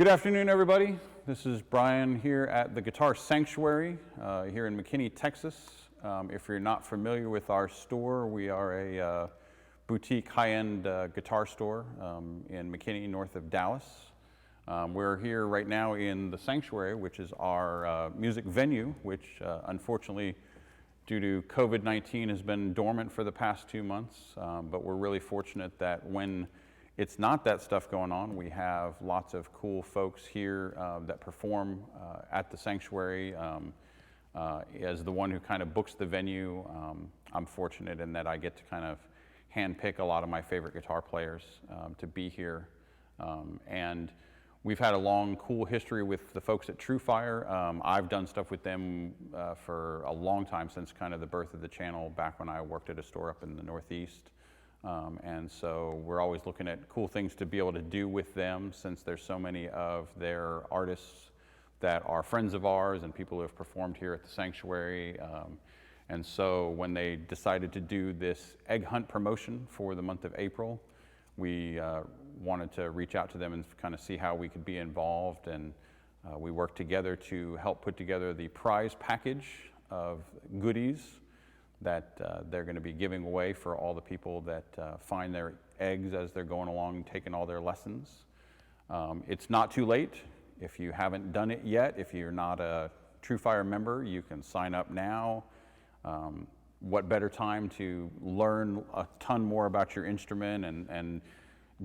Good afternoon, everybody. This is Brian here at the Guitar Sanctuary here in McKinney, Texas. If you're not familiar with our store, we are a boutique high-end guitar store in McKinney, north of Dallas. We're here right now in the Sanctuary, which is our music venue, which unfortunately, due to COVID-19, has been dormant for the past 2 months. But we're really fortunate that when it's not that stuff going on, we have lots of cool folks here that perform at the Sanctuary. As the one who kind of books the venue, I'm fortunate in that I get to kind of handpick a lot of my favorite guitar players to be here. And we've had a long, cool history with the folks at TrueFire. I've done stuff with them for a long time, since kind of the birth of the channel, back when I worked at a store up in the Northeast. And so we're always looking at cool things to be able to do with them, since there's so many of their artists that are friends of ours and people who have performed here at the Sanctuary. And so when they decided to do this egg hunt promotion for the month of April, we wanted to reach out to them and kind of see how we could be involved. And we worked together to help put together the prize package of goodies that they're going to be giving away for all the people that find their eggs as they're going along and taking all their lessons. It's not too late. If you haven't done it yet, if you're not a TrueFire member, you can sign up now. What better time to learn a ton more about your instrument and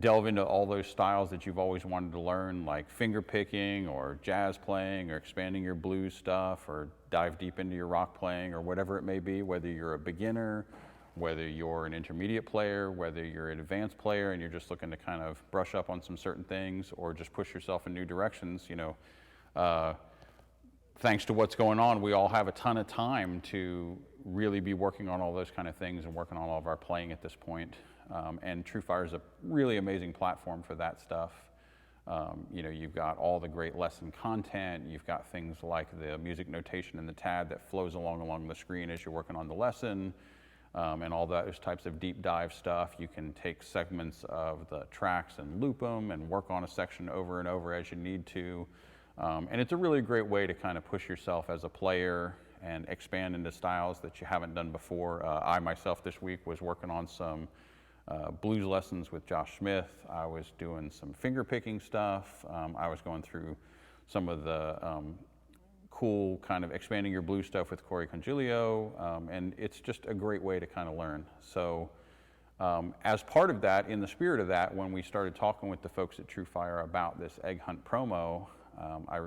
delve into all those styles that you've always wanted to learn, like finger picking or jazz playing or expanding your blues stuff, or dive deep into your rock playing, or whatever it may be, whether you're a beginner, whether you're an intermediate player, whether you're an advanced player and you're just looking to kind of brush up on some certain things or just push yourself in new directions. You know, thanks to what's going on, we all have a ton of time to really be working on all those kind of things and working on all of our playing at this point. And TrueFire is a really amazing platform for that stuff. You know, you've got all the great lesson content. You've got things like the music notation in the tab that flows along the screen as you're working on the lesson, and all those types of deep dive stuff. You can take segments of the tracks and loop them and work on a section over and over as you need to. And it's a really great way to kind of push yourself as a player and expand into styles that you haven't done before. I myself this week was working on some blues lessons with Josh Smith. I was doing some finger picking stuff. I was going through some of the cool kind of expanding your blues stuff with Koji Comp, and it's just a great way to kind of learn. So as part of that, in the spirit of that, when we started talking with the folks at TrueFire about this egg hunt promo, I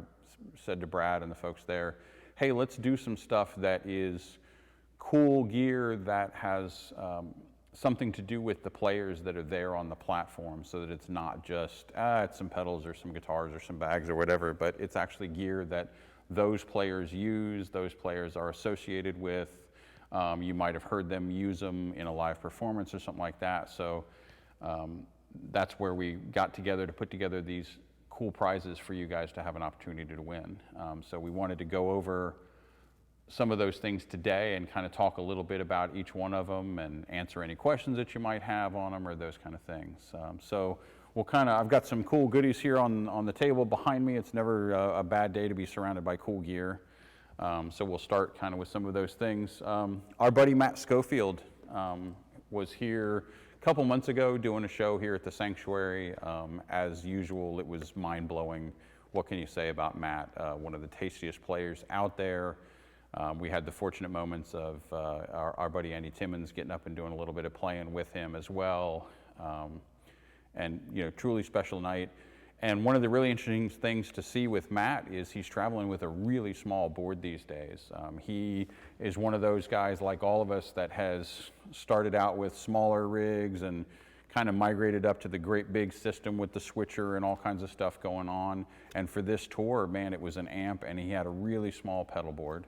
said to Brad and the folks there, hey, let's do some stuff that is cool gear that has something to do with the players that are there on the platform, so that it's not just, it's some pedals or some guitars or some bags or whatever, but it's actually gear that those players use, those players are associated with. You might have heard them use them in a live performance or something like that. So that's where we got together to put together these cool prizes for you guys to have an opportunity to win. So we wanted to go over some of those things today and kind of talk a little bit about each one of them and answer any questions that you might have on them or those kind of things. So we'll I've got some cool goodies here on the table behind me. It's never a bad day to be surrounded by cool gear. So we'll start kind of with some of those things. Our buddy Matt Schofield was here a couple months ago doing a show here at the Sanctuary. As usual, it was mind-blowing. What can you say about Matt? One of the tastiest players out there. We had the fortunate moments of our buddy Andy Timmons getting up and doing a little bit of playing with him as well. And, you know, truly special night. And one of the really interesting things to see with Matt is he's traveling with a really small board these days. He is one of those guys, like all of us, that has started out with smaller rigs and kind of migrated up to the great big system with the switcher and all kinds of stuff going on. And for this tour, man, it was an amp, and he had a really small pedal board.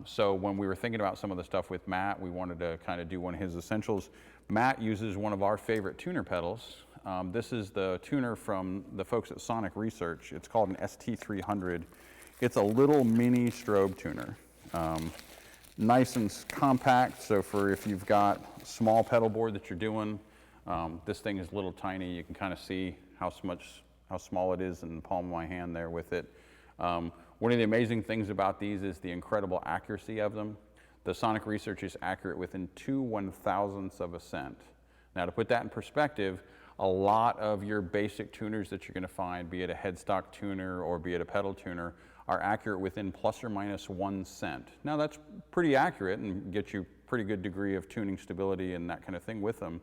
So when we were thinking about some of the stuff with Matt, we wanted to kind of do one of his essentials. Matt uses one of our favorite tuner pedals. This is the tuner from the folks at Sonic Research. It's called an ST300. It's a little mini strobe tuner. Nice and compact, so for if you've got a small pedal board that you're doing, this thing is little tiny. You can kind of see how small it is in the palm of my hand there with it. One of the amazing things about these is the incredible accuracy of them. The sonic research is accurate within 2/1000ths of a cent. Now, to put that in perspective, a lot of your basic tuners that you're going to find, be it a headstock tuner or be it a pedal tuner, are accurate within plus or minus 1 cent. Now, that's pretty accurate and gets you pretty good degree of tuning stability and that kind of thing with them.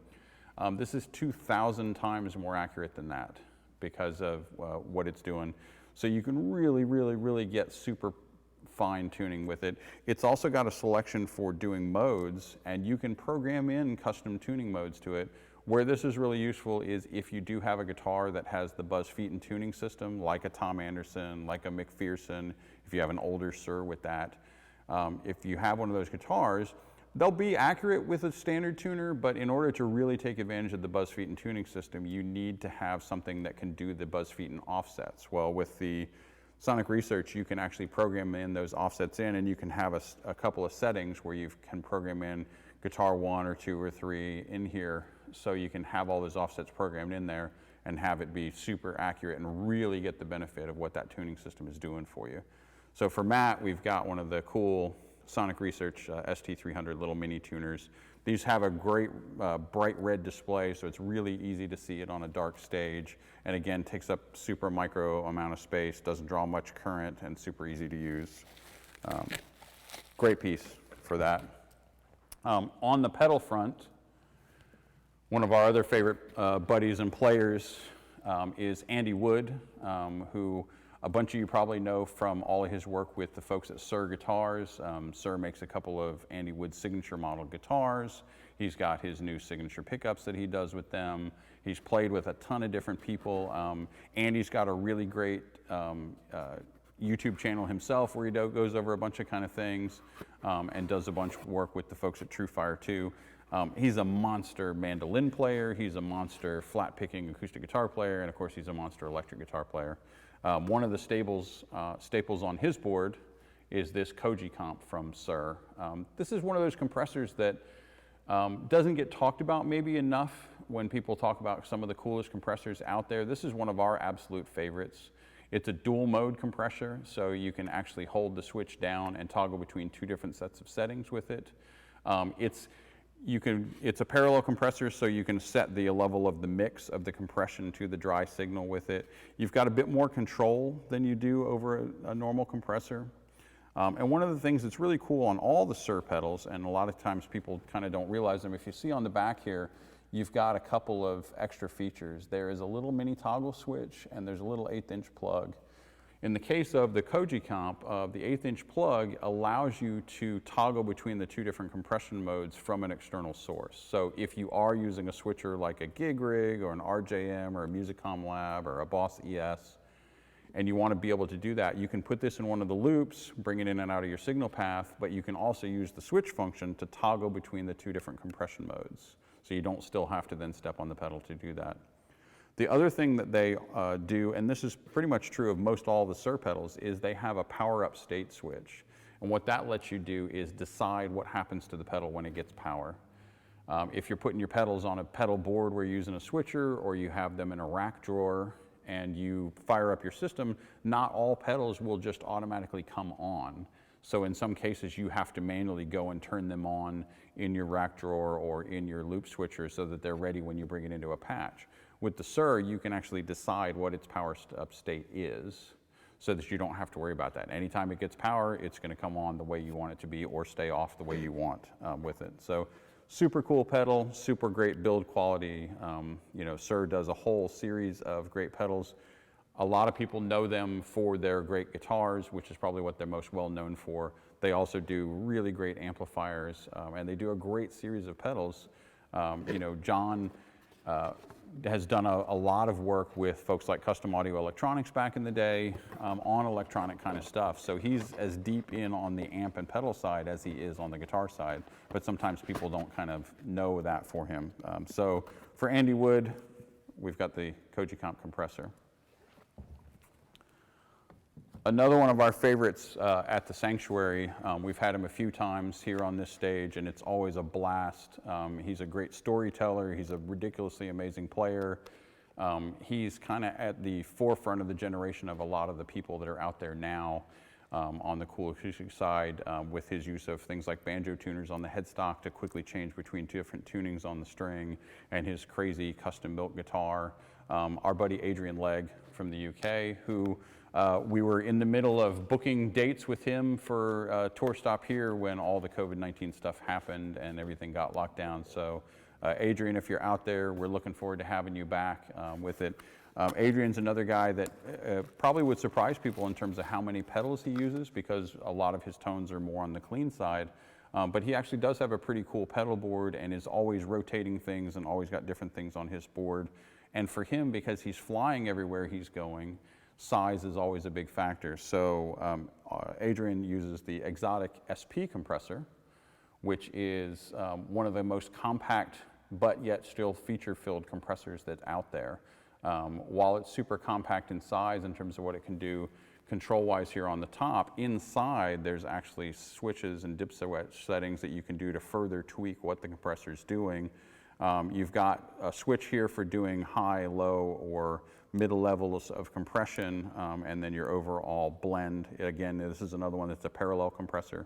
This is 2,000 times more accurate than that because of what it's doing. So you can really get super fine tuning with it. It's also got a selection for doing modes, and you can program in custom tuning modes to it. Where this is really useful is if you do have a guitar that has the Buzz Feiten tuning system, like a Tom Anderson, like a McPherson, if you have an older Sir with that. If you have one of those guitars, they'll be accurate with a standard tuner, but in order to really take advantage of the Buzz Feiten tuning system, you need to have something that can do the Buzz Feiten offsets. Well, with the Sonic Research, you can actually program in those offsets in, and you can have a couple of settings where you can program in guitar 1 or 2 or 3 in here, so you can have all those offsets programmed in there and have it be super accurate and really get the benefit of what that tuning system is doing for you. So for Matt, we've got one of the cool Sonic Research ST300 little mini tuners. These have a great bright red display, so it's really easy to see it on a dark stage. And again, takes up super micro amount of space, doesn't draw much current, and super easy to use. Great piece for that. On the pedal front, one of our other favorite buddies and players is Andy Wood, who a bunch of you probably know from all of his work with the folks at Sir Guitars. Sir makes a couple of Andy Wood signature model guitars. He's got his new signature pickups that he does with them. He's played with a ton of different people. Andy's got a really great YouTube channel himself where he goes over a bunch of kind of things and does a bunch of work with the folks at TrueFire too. He's a monster mandolin player. He's a monster flat picking acoustic guitar player. And of course, he's a monster electric guitar player. One of the staples on his board is this Koji Comp from Sir. This is one of those compressors that doesn't get talked about maybe enough when people talk about some of the coolest compressors out there. This is one of our absolute favorites. It's a dual mode compressor, so you can actually hold the switch down and toggle between 2 different sets of settings with it. It's a parallel compressor, so you can set the level of the mix of the compression to the dry signal with it. You've got a bit more control than you do over a normal compressor. And one of the things that's really cool on all the Sir pedals, and a lot of times people kind of don't realize them, if you see on the back here, you've got a couple of extra features. There is a little mini toggle switch, and there's a little 1/8" plug. In the case of the Koji Comp, the 1/8" plug allows you to toggle between the 2 different compression modes from an external source. So if you are using a switcher like a Gig Rig or an RJM or a Musicom Lab or a Boss ES, and you want to be able to do that, you can put this in one of the loops, bring it in and out of your signal path, but you can also use the switch function to toggle between the 2 different compression modes. So you don't still have to then step on the pedal to do that. The other thing that they do, and this is pretty much true of most all the Sir pedals, is they have a power up state switch. And what that lets you do is decide what happens to the pedal when it gets power. If you're putting your pedals on a pedal board where you're using a switcher, or you have them in a rack drawer and you fire up your system, not all pedals will just automatically come on. So in some cases, you have to manually go and turn them on in your rack drawer or in your loop switcher so that they're ready when you bring it into a patch. With the Sir, you can actually decide what its power up state is so that you don't have to worry about that. Anytime it gets power, it's going to come on the way you want it to be or stay off the way you want with it. So super cool pedal, super great build quality. Sir does a whole series of great pedals. A lot of people know them for their great guitars, which is probably what they're most well known for. They also do really great amplifiers, and they do a great series of pedals. John has done a lot of work with folks like Custom Audio Electronics back in the day on electronic kind of stuff. So he's as deep in on the amp and pedal side as he is on the guitar side, but sometimes people don't kind of know that for him. So for Andy Wood, we've got the Koji Comp compressor. Another one of our favorites at the Sanctuary, we've had him a few times here on this stage, and it's always a blast. He's a great storyteller. He's a ridiculously amazing player. He's kind of at the forefront of the generation of a lot of the people that are out there now on the cool acoustic side with his use of things like banjo tuners on the headstock to quickly change between different tunings on the string, and his crazy custom-built guitar. Our buddy Adrian Legg from the UK, who we were in the middle of booking dates with him for a tour stop here when all the COVID-19 stuff happened and everything got locked down. So Adrian, if you're out there, we're looking forward to having you back with it. Adrian's another guy that probably would surprise people in terms of how many pedals he uses, because a lot of his tones are more on the clean side. But he actually does have a pretty cool pedal board and is always rotating things and always got different things on his board. And for him, because he's flying everywhere he's going, size is always a big factor. So Adrian uses the exotic Sp Compressor, which is one of the most compact but yet still feature-filled compressors that's out there. While it's super compact in size in terms of what it can do control-wise here on the top, inside there's actually switches and dip switch settings that you can do to further tweak what the compressor is doing. You've got a switch here for doing high, low, or middle levels of compression, and then your overall blend. Again, this is another one that's a parallel compressor.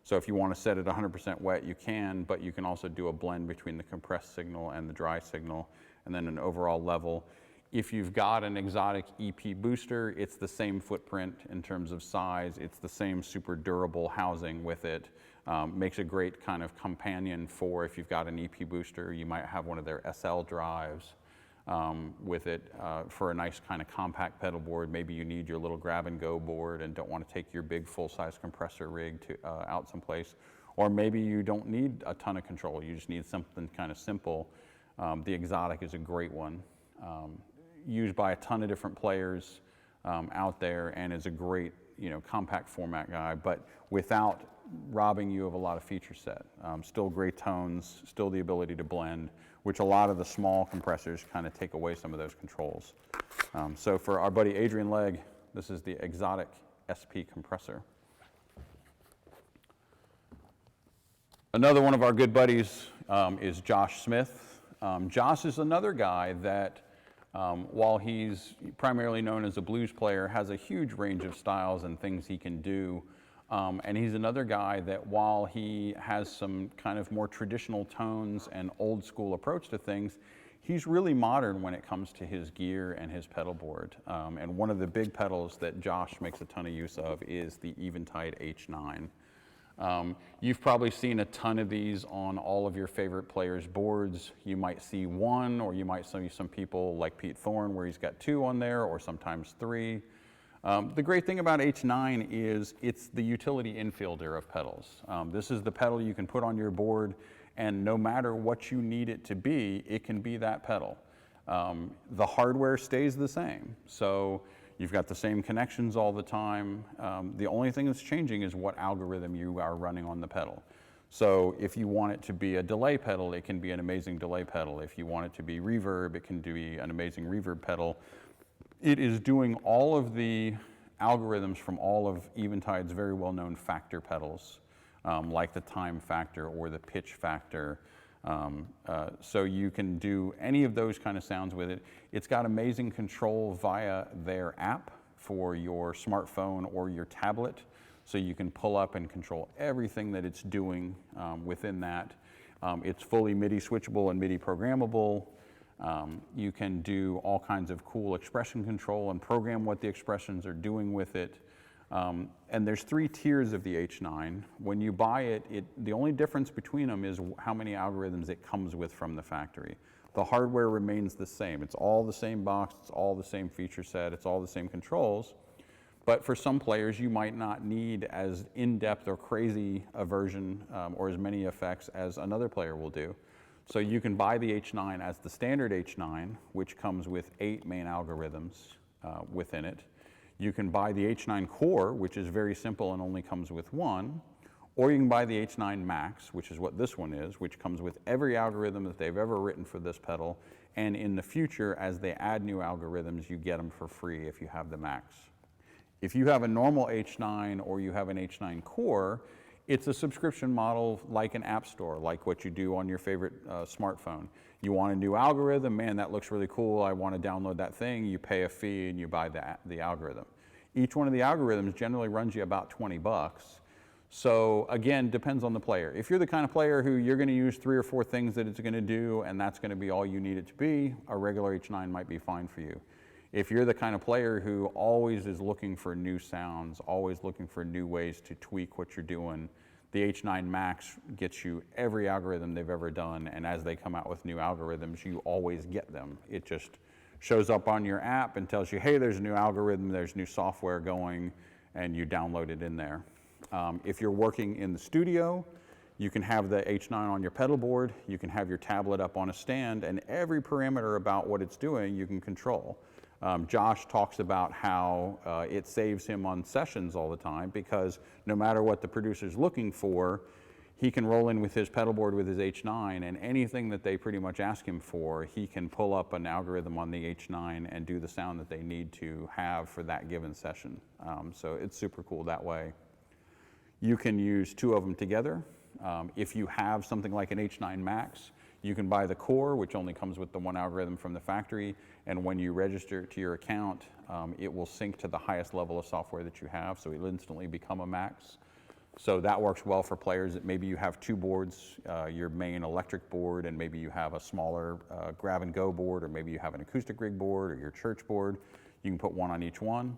So if you want to set it 100% wet, you can, but you can also do a blend between the compressed signal and the dry signal, and then an overall level. If you've got an exotic EP booster, it's the same footprint in terms of size. It's the same super durable housing with it. Makes a great kind of companion for if you've got an EP booster. You might have one of their SL drives with it for a nice kind of compact pedal board. Maybe you need your little grab and go board and don't want to take your big full-size compressor rig to out someplace. Or maybe you don't need a ton of control. You just need something kind of simple. The exotic is a great one. Used by a ton of different players out there, and is a great, compact format guy, but without robbing you of a lot of feature set. Still great tones, still the ability to blend, which a lot of the small compressors kind of take away some of those controls. So for our buddy Adrian Legg, this is the exotic Sp Compressor. Another one of our good buddies is Josh Smith. Josh is another guy that while he's primarily known as a blues player, has a huge range of styles and things he can do. And he's another guy that while he has some kind of more traditional tones and old school approach to things, he's really modern when it comes to his gear and his pedal board. And one of the big pedals that Josh makes a ton of use of is the Eventide H9. You've probably seen a ton of these on all of your favorite players' boards. You might see one, or you might see some people like Pete Thorne where he's got two on there, or sometimes three. The great thing about H9 is it's the utility infielder of pedals. This is the pedal you can put on your board, and no matter what you need it to be, it can be that pedal. The hardware stays the same. So you've got the same connections all the time. The only thing that's changing is what algorithm you are running on the pedal. So if you want it to be a delay pedal, it can be an amazing delay pedal. If you want it to be reverb, it can be an amazing reverb pedal. It is doing all of the algorithms from all of Eventide's very well-known factor pedals, like the time factor or the pitch factor. So you can do any of those kind of sounds with it. It's got amazing control via their app for your smartphone or your tablet. So you can pull up and control everything that it's doing within that. It's fully MIDI switchable and MIDI programmable. You can do all kinds of cool expression control and program what the expressions are doing with it. And there's 3 tiers of the H9. When you buy it, the only difference between them is how many algorithms it comes with from the factory. The hardware remains the same. It's all the same box, it's all the same feature set, it's all the same controls. But for some players, you might not need as in-depth or crazy a version or as many effects as another player will do. So you can buy the H9 as the standard H9, which comes with 8 main algorithms within it. You can buy the H9 Core, which is very simple and only comes with 1, or you can buy the H9 Max, which is what this one is, which comes with every algorithm that they've ever written for this pedal, and in the future, as they add new algorithms, you get them for free if you have the Max. If you have a normal H9 or you have an H9 Core, It's a subscription model like an app store, like what you do on your favorite smartphone. You want a new algorithm, man, that looks really cool, I want to download that thing, you pay a fee and you buy the algorithm. Each one of the algorithms generally runs you about 20 bucks. So again, depends on the player. If you're the kind of player who you're going to use 3 or 4 things that it's going to do and that's going to be all you need it to be, a regular H9 might be fine for you. If you're the kind of player who always is looking for new sounds, always looking for new ways to tweak what you're doing, the H9 Max gets you every algorithm they've ever done, and as they come out with new algorithms, you always get them. It just shows up on your app and tells you, hey, there's a new algorithm, there's new software going, and you download it in there. If you're working in the studio, you can have the H9 on your pedal board, you can have your tablet up on a stand, and every parameter about what it's doing you can control. Josh talks about how it saves him on sessions all the time because no matter what the producer's looking for, he can roll in with his pedal board with his H9 and anything that they pretty much ask him for, he can pull up an algorithm on the H9 and do the sound that they need to have for that given session. So it's super cool that way. You can use 2 of them together. If you have something like an H9 Max, you can buy the core, which only comes with the 1 algorithm from the factory, and when you register it to your account, it will sync to the highest level of software that you have, so it'll instantly become a Max. So that works well for players that maybe you have 2 boards, your main electric board, and maybe you have a smaller grab-and-go board, or maybe you have an acoustic rig board, or your church board. You can put 1 on each one.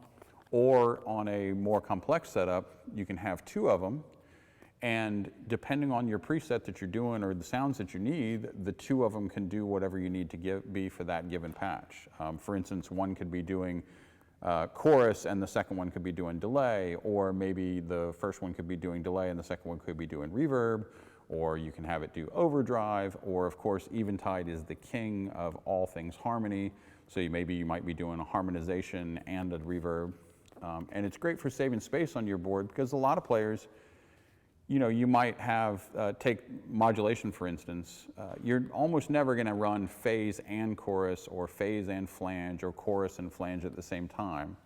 Or on a more complex setup, you can have 2 of them, and depending on your preset that you're doing or the sounds that you need, the 2 of them can do whatever you need to be for that given patch. For instance, one could be doing chorus and the second one could be doing delay, or maybe the first one could be doing delay and the second one could be doing reverb, or you can have it do overdrive, or of course Eventide is the king of all things harmony, so maybe you might be doing a harmonization and a reverb. And it's great for saving space on your board because a lot of players, you know, you might have, take modulation for instance, you're almost never going to run phase and chorus or phase and flange or chorus and flange at the same time.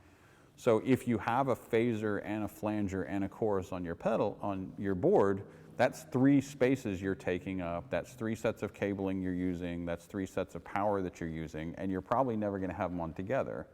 So if you have a phaser and a flanger and a chorus on your pedal, on your board, that's 3 spaces you're taking up, that's 3 sets of cabling you're using, that's 3 sets of power that you're using, and you're probably never going to have them on together.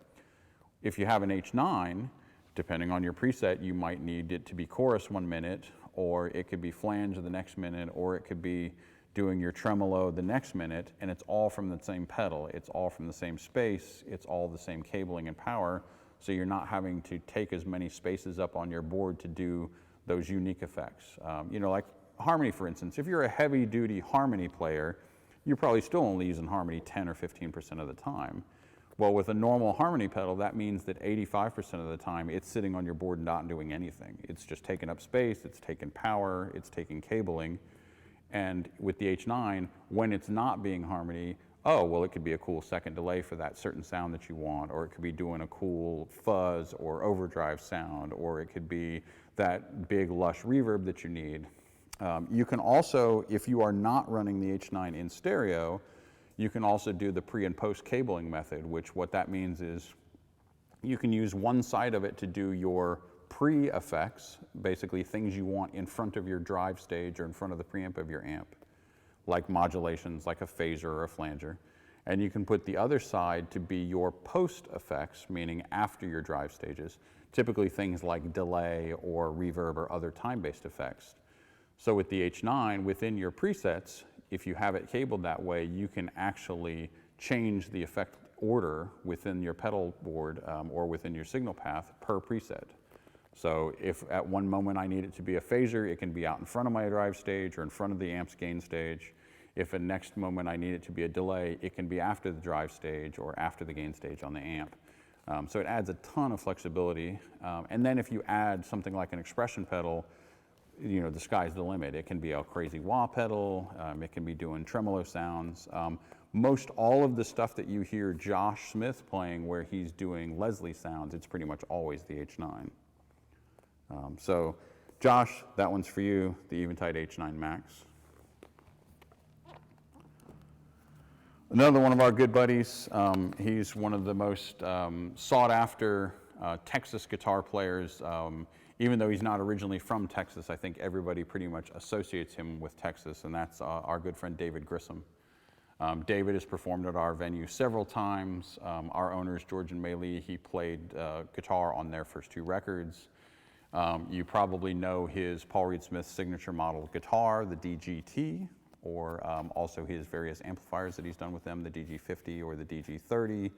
If you have an H9, depending on your preset, you might need it to be chorus 1 minute, or it could be flange the next minute, or it could be doing your tremolo the next minute, and it's all from the same pedal, it's all from the same space, it's all the same cabling and power, so you're not having to take as many spaces up on your board to do those unique effects. You know, like harmony for instance, if you're a heavy duty harmony player, you're probably still only using harmony 10 or 15% of the time. Well, with a normal harmony pedal, that means that 85% of the time it's sitting on your board and not doing anything. It's just taking up space, it's taking power, it's taking cabling. And with the H9, when it's not being harmony, oh, well, it could be a cool second delay for that certain sound that you want, or it could be doing a cool fuzz or overdrive sound, or it could be that big lush reverb that you need. You can also, if you are not running the H9 in stereo, you can also do the pre and post cabling method, which what that means is you can use one side of it to do your pre-effects, basically things you want in front of your drive stage or in front of the preamp of your amp, like modulations, like a phaser or a flanger. And you can put the other side to be your post effects, meaning after your drive stages, typically things like delay or reverb or other time-based effects. So with the H9, within your presets, if you have it cabled that way, you can actually change the effect order within your pedal board or within your signal path per preset. So if at one moment I need it to be a phaser, it can be out in front of my drive stage or in front of the amp's gain stage. If at next moment I need it to be a delay, it can be after the drive stage or after the gain stage on the amp. So it adds a ton of flexibility. And then if you add something like an expression pedal, you know, the sky's the limit. It can be a crazy wah pedal, it can be doing tremolo sounds. Most all of the stuff that you hear Josh Smith playing where he's doing Leslie sounds, it's pretty much always the H9. So Josh, that one's for you, the Eventide H9 Max. Another one of our good buddies, he's one of the most sought after Texas guitar players Even though he's not originally from Texas, I think everybody pretty much associates him with Texas, and that's our good friend David Grissom. David has performed at our venue several times. Our owners, George and May Lee, he played guitar on their first 2 records. You probably know his Paul Reed Smith signature model guitar, the DGT, or also his various amplifiers that he's done with them, the DG50 or the DG30.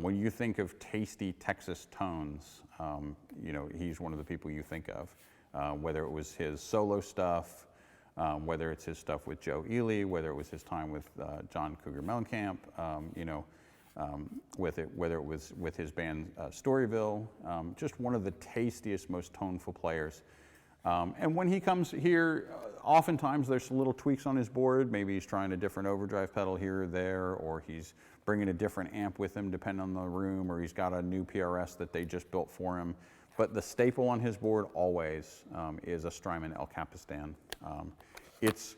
When you think of tasty Texas tones, you know, he's one of the people you think of, whether it was his solo stuff, whether it's his stuff with Joe Ely, whether it was his time with John Cougar Mellencamp, you know, whether it was with his band Storyville, just one of the tastiest, most toneful players. And when he comes here, oftentimes there's little tweaks on his board. Maybe he's trying a different overdrive pedal here or there, or he's bringing a different amp with him depending on the room, or he's got a new PRS that they just built for him. But the staple on his board always is a Strymon El Capistan. It's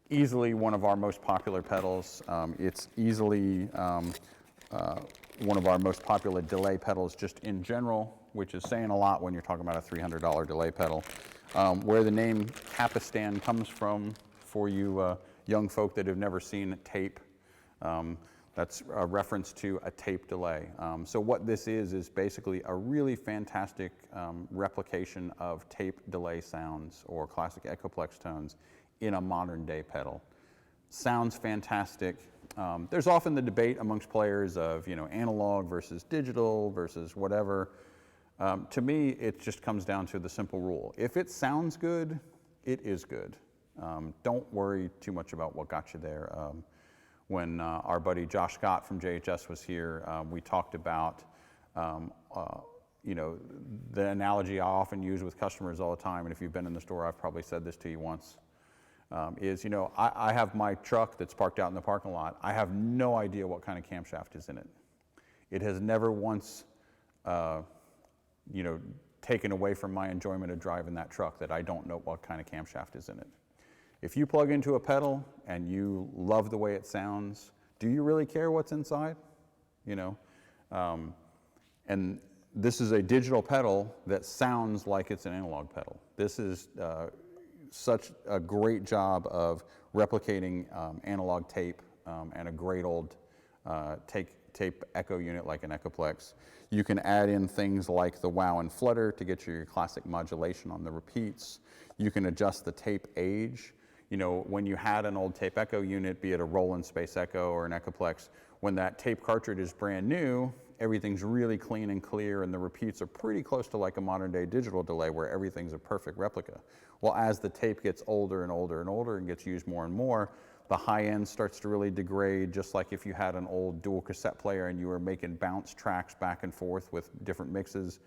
easily one of our most popular pedals. It's easily one of our most popular delay pedals just in general, which is saying a lot when you're talking about a $300 delay pedal. Where the name Capistan comes from, for you young folk that have never seen tape, that's a reference to a tape delay. So what this is basically a really fantastic replication of tape delay sounds or classic Echoplex tones in a modern day pedal. Sounds fantastic. There's often the debate amongst players of, you know, analog versus digital versus whatever. To me, it just comes down to the simple rule. If it sounds good, it is good. Don't worry too much about what got you there. When our buddy Josh Scott from JHS was here, we talked about, you know, the analogy I often use with customers all the time, and if you've been in the store, I've probably said this to you once, is, you know, I have my truck that's parked out in the parking lot. I have no idea what kind of camshaft is in it. It has never once, you know, taken away from my enjoyment of driving that truck that I don't know what kind of camshaft is in it. If you plug into a pedal and you love the way it sounds, do you really care what's inside? You know, and this is a digital pedal that sounds like it's an analog pedal. This is such a great job of replicating analog tape and a great old tape echo unit like an Echoplex. You can add in things like the wow and flutter to get your classic modulation on the repeats. You can adjust the tape age. You know, when you had an old tape echo unit, be it a Roland Space Echo or an Echoplex, when that tape cartridge is brand new, everything's really clean and clear, and the repeats are pretty close to like a modern day digital delay where everything's a perfect replica. Well, as the tape gets older and older and older and gets used more and more, the high end starts to really degrade, just like if you had an old dual cassette player and you were making bounce tracks back and forth with different mixes.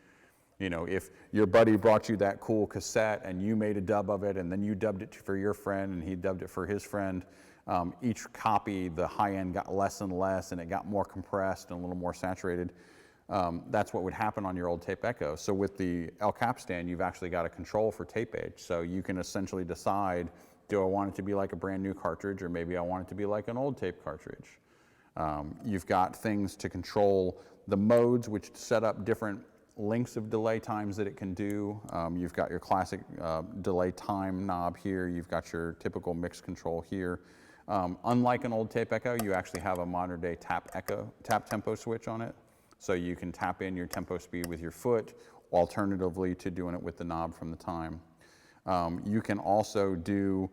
You know, if your buddy brought you that cool cassette and you made a dub of it and then you dubbed it for your friend and he dubbed it for his friend, each copy, the high end got less and less and it got more compressed and a little more saturated. That's what would happen on your old tape echo. So with the El Capistan, you've actually got a control for tape age. So you can essentially decide, do I want it to be like a brand new cartridge, or maybe I want it to be like an old tape cartridge? You've got things to control the modes, which set up different lengths of delay times that it can do. You've got your classic delay time knob here. You've got your typical mix control here. Unlike an old tape echo, you actually have a modern day tap tempo switch on it. So you can tap in your tempo speed with your foot, alternatively to doing it with the knob from the time. You can also do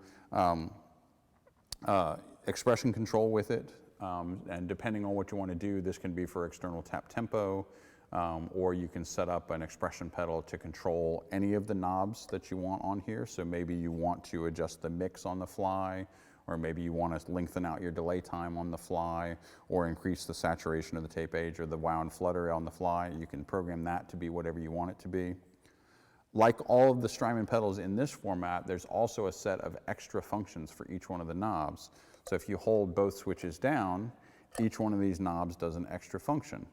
expression control with it. And depending on what you want to do, this can be for external tap tempo, or you can set up an expression pedal to control any of the knobs that you want on here. So maybe you want to adjust the mix on the fly, or maybe you want to lengthen out your delay time on the fly, or increase the saturation of the tape age or the wow and flutter on the fly. You can program that to be whatever you want it to be. Like all of the Strymon pedals in this format, there's also a set of extra functions for each one of the knobs. So if you hold both switches down, each one of these knobs does an extra function.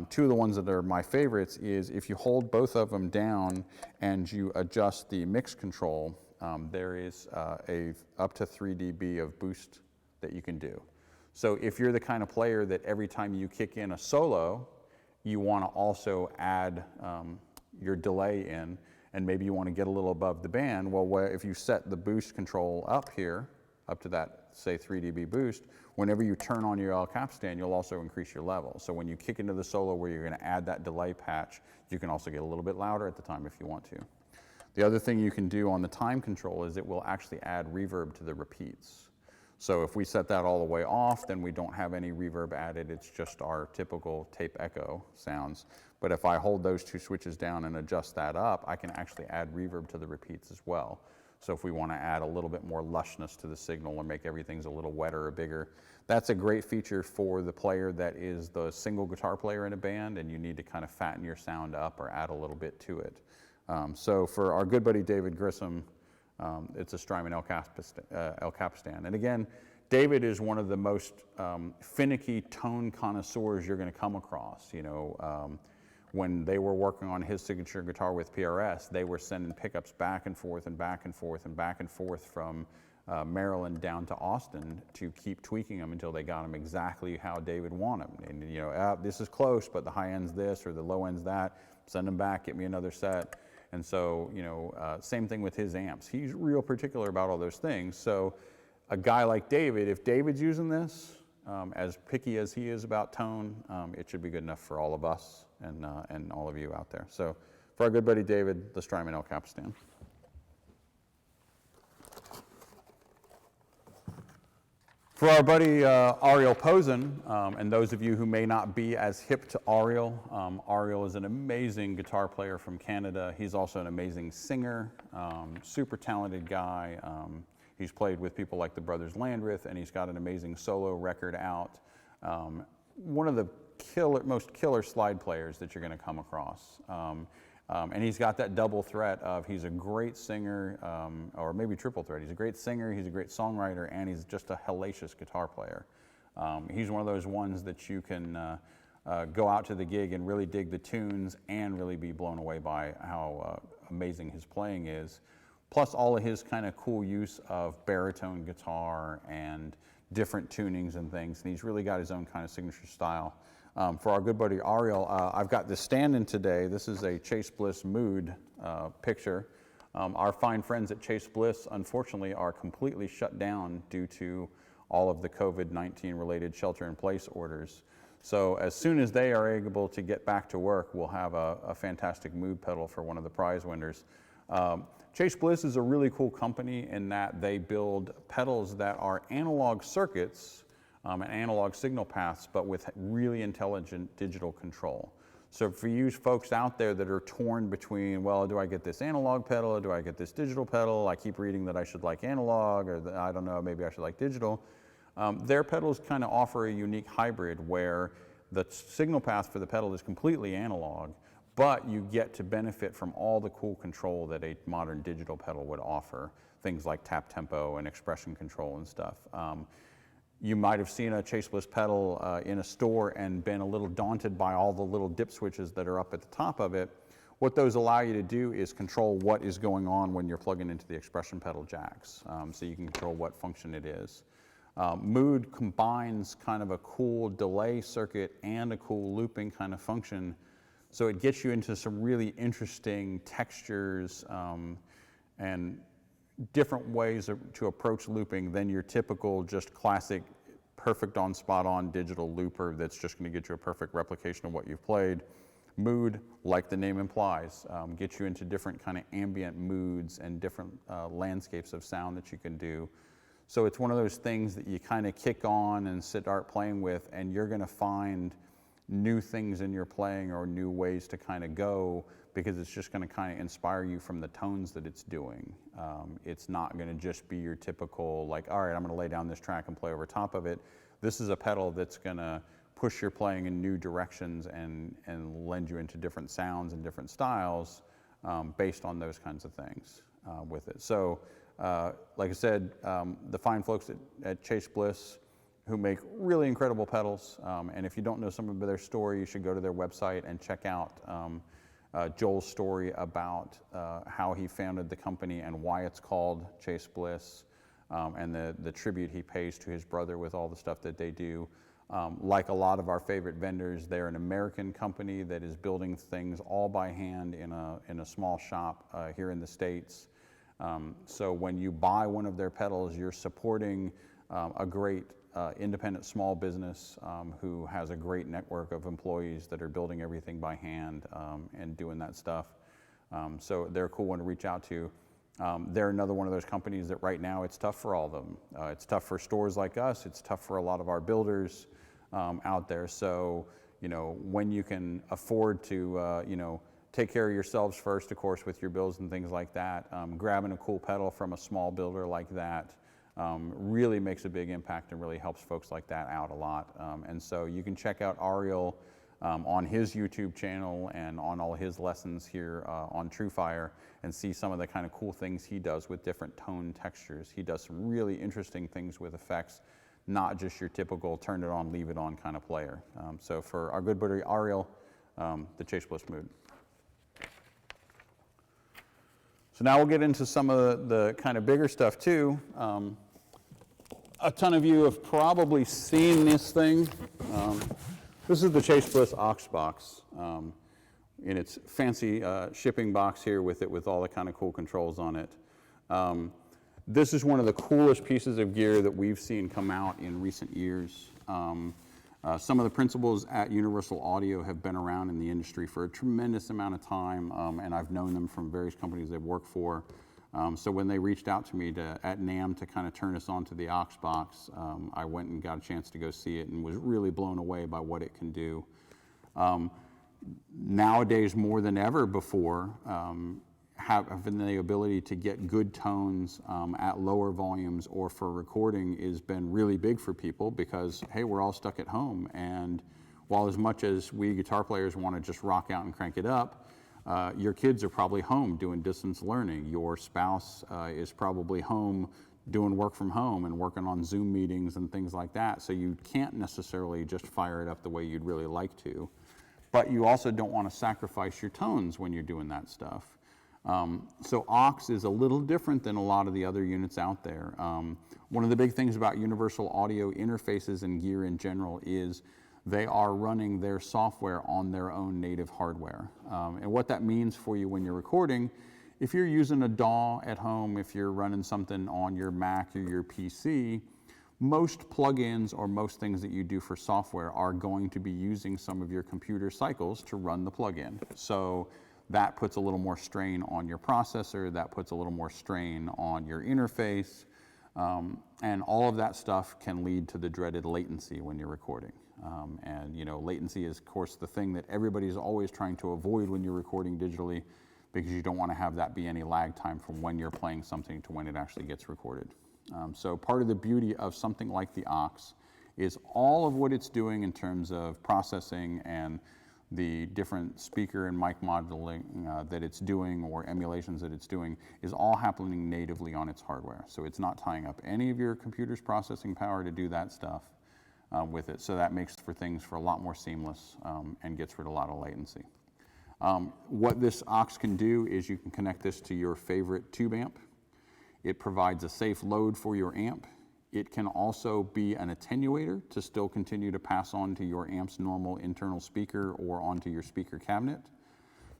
Two of the ones that are my favorites is if you hold both of them down and you adjust the mix control, there is up to 3 dB of boost that you can do. So if you're the kind of player that every time you kick in a solo, you want to also add your delay in, and maybe you want to get a little above the band. Well, if you set the boost control up here, up to that, say, 3 dB boost, whenever you turn on your El Capistan, you'll also increase your level. So when you kick into the solo where you're going to add that delay patch, you can also get a little bit louder at the time if you want to. The other thing you can do on the time control is it will actually add reverb to the repeats. So if we set that all the way off, then we don't have any reverb added. It's just our typical tape echo sounds. But if I hold those 2 switches down and adjust that up, I can actually add reverb to the repeats as well. So if we want to add a little bit more lushness to the signal or make everything a little wetter or bigger, that's a great feature for the player that is the single guitar player in a band and you need to kind of fatten your sound up or add a little bit to it. So for our good buddy David Grissom, it's a Strymon El Capistan. And again, David is one of the most finicky tone connoisseurs you're going to come across. You know, when they were working on his signature guitar with PRS, they were sending pickups back and forth and back and forth and back and forth from Maryland down to Austin to keep tweaking them until they got them exactly how David wanted them. And you know, this is close, but the high end's this or the low end's that. Send them back, get me another set. And so, you know, same thing with his amps. He's real particular about all those things. So a guy like David, if David's using this, as picky as he is about tone, it should be good enough for all of us and all of you out there. So for our good buddy David, the Strymon El Capistan. For our buddy Ariel Posen, and those of you who may not be as hip to Ariel, Ariel is an amazing guitar player from Canada. He's also an amazing singer, super talented guy. He's played with people like the Brothers Landreth, and he's got an amazing solo record out. One of the most killer slide players that you're going to come across. And he's got that double threat of he's a great singer, or maybe triple threat. He's a great singer, he's a great songwriter, and he's just a hellacious guitar player. He's one of those ones that you can go out to the gig and really dig the tunes and really be blown away by how amazing his playing is. Plus all of his kind of cool use of baritone guitar and different tunings and things. And he's really got his own kind of signature style. For our good buddy Ariel, I've got this stand-in today. This is a Chase Bliss Mood picture. Our fine friends at Chase Bliss, unfortunately, are completely shut down due to all of the COVID-19 related shelter-in-place orders. So as soon as they are able to get back to work, we'll have a fantastic Mood pedal for one of the prize winners. Chase Bliss is a really cool company in that they build pedals that are analog circuits and analog signal paths, but with really intelligent digital control. So for you folks out there that are torn between, well, do I get this analog pedal or do I get this digital pedal? I keep reading that I should like analog, or I don't know, maybe I should like digital. Their pedals kind of offer a unique hybrid where the signal path for the pedal is completely analog, but you get to benefit from all the cool control that a modern digital pedal would offer, things like tap tempo and expression control and stuff. You might have seen a Chase Bliss pedal in a store and been a little daunted by all the little dip switches that are up at the top of it. What those allow you to do is control what is going on when you're plugging into the expression pedal jacks, so you can control what function it is. Mood combines kind of a cool delay circuit and a cool looping kind of function, so it gets you into some really interesting textures and different ways to approach looping than your typical just classic perfect on spot on digital looper that's just going to get you a perfect replication of what you've played. Mood, like the name implies, gets you into different kind of ambient moods and different landscapes of sound that you can do. So it's one of those things that you kind of kick on and start playing with, and you're going to find new things in your playing or new ways to kind of go, because it's just going to kind of inspire you from the tones that it's doing. It's not going to just be your typical, like, all right, I'm going to lay down this track and play over top of it. This is a pedal that's going to push your playing in new directions and lend you into different sounds and different styles based on those kinds of things with it. So, like I said, the fine folks at Chase Bliss who make really incredible pedals, and if you don't know some of their story, you should go to their website and check out Joel's story about how he founded the company and why it's called Chase Bliss, and the tribute he pays to his brother with all the stuff that they do. Like a lot of our favorite vendors, they're an American company that is building things all by hand in a small shop here in the States. So when you buy one of their pedals, you're supporting a great independent small business who has a great network of employees that are building everything by hand and doing that stuff. So they're a cool one to reach out to. They're another one of those companies that right now it's tough for all of them. It's tough for stores like us. It's tough for a lot of our builders out there. So, you know, when you can afford to, you know, take care of yourselves first, of course, with your bills and things like that, grabbing a cool pedal from a small builder like that really makes a big impact and really helps folks like that out a lot. And so you can check out Ariel on his YouTube channel and on all his lessons here on TrueFire and see some of the kind of cool things he does with different tone textures. He does some really interesting things with effects, not just your typical turn it on, leave it on kind of player. So for our good buddy Ariel, the Chase Bliss Mood. So now we'll get into some of the kind of bigger stuff too. A ton of you have probably seen this thing. This is the Chase Bliss aux box in its fancy shipping box here with all the kind of cool controls on it. This is one of the coolest pieces of gear that we've seen come out in recent years. Some of the principals at Universal Audio have been around in the industry for a tremendous amount of time, and I've known them from various companies they've worked for. So when they reached out to me at NAMM to kind of turn us on to the aux box, I went and got a chance to go see it and was really blown away by what it can do. Nowadays, more than ever before, having the ability to get good tones at lower volumes or for recording has been really big for people because, hey, we're all stuck at home. And while as much as we guitar players want to just rock out and crank it up, your kids are probably home doing distance learning. Your spouse is probably home doing work from home and working on Zoom meetings and things like that. So you can't necessarily just fire it up the way you'd really like to. But you also don't want to sacrifice your tones when you're doing that stuff. So aux is a little different than a lot of the other units out there. One of the big things about Universal Audio interfaces and gear in general is they are running their software on their own native hardware. And what that means for you when you're recording, if you're using a DAW at home, if you're running something on your Mac or your PC, most plugins or most things that you do for software are going to be using some of your computer cycles to run the plugin. So that puts a little more strain on your processor, that puts a little more strain on your interface, and all of that stuff can lead to the dreaded latency when you're recording. And you know, latency is of course the thing that everybody's always trying to avoid when you're recording digitally because you don't want to have that be any lag time from when you're playing something to when it actually gets recorded. So part of the beauty of something like the aux is all of what it's doing in terms of processing and the different speaker and mic modeling that it's doing or emulations that it's doing is all happening natively on its hardware. So it's not tying up any of your computer's processing power to do that stuff with it. So that makes for things for a lot more seamless and gets rid of a lot of latency. What this aux can do is you can connect this to your favorite tube amp. It provides a safe load for your amp. It can also be an attenuator to still continue to pass on to your amp's normal internal speaker or onto your speaker cabinet.